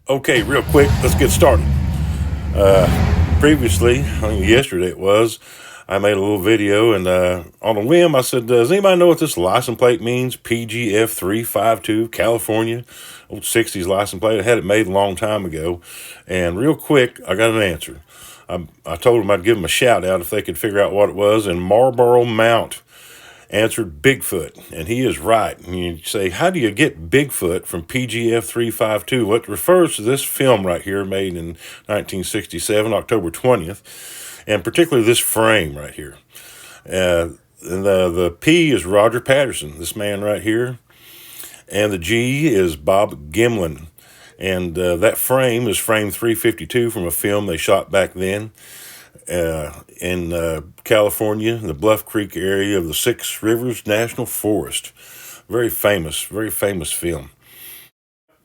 Okay, real quick, let's get started. Previously, I think yesterday it was, I made a little video and on a whim I said, does anybody know what this license plate means? PGF 352, California, old 60s license plate. I had it made a long time ago. And real quick, I got an answer. I told them I'd give them a shout out if they could figure out what it was, and Marlboro Mount answered Bigfoot, and he is right. And you say, how do you get Bigfoot from PGF 352? Well, it refers to this film right here, made in 1967, October 20th, and particularly this frame right here. And the P is Roger Patterson, this man right here, and the G is Bob Gimlin. And that frame is frame 352 from a film they shot back then in California, in the Bluff Creek area of the Six Rivers National Forest. Very famous film.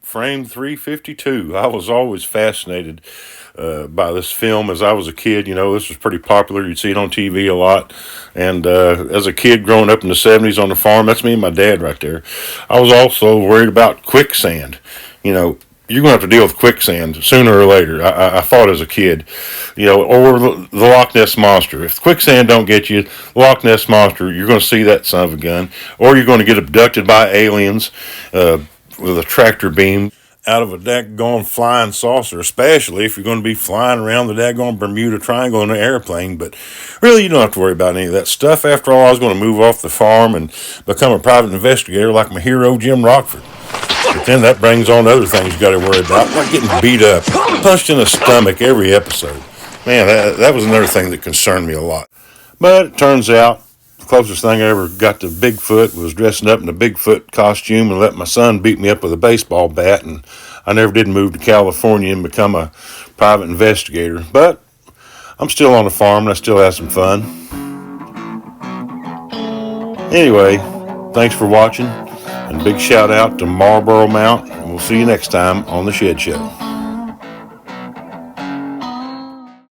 Frame 352. I was always fascinated by this film as I was a kid. You know, this was pretty popular. You'd see it on TV a lot. And as a kid growing up in the 70's on the farm, that's me and my dad right there. I was also worried about quicksand. You know, you're going to have to deal with quicksand sooner or later. I thought as a kid, you know, or the Loch Ness Monster. If quicksand don't get you, Loch Ness Monster, you're going to see that son of a gun. Or you're going to get abducted by aliens with a tractor beam out of a daggone flying saucer, especially if you're going to be flying around the daggone Bermuda Triangle in an airplane. But really, you don't have to worry about any of that stuff. After all, I was going to move off the farm and become a private investigator like my hero, Jim Rockford. But then that brings on other things you got to worry about, like getting beat up, punched in the stomach every episode. Man, that was another thing that concerned me a lot. But it turns out the closest thing I ever got to Bigfoot was dressing up in a Bigfoot costume and let my son beat me up with a baseball bat. And I never did move to California and become a private investigator. But I'm still on the farm and I still have some fun. Anyway, thanks for watching. And big shout out to Marlboro Mount. And we'll see you next time on The Shed Show.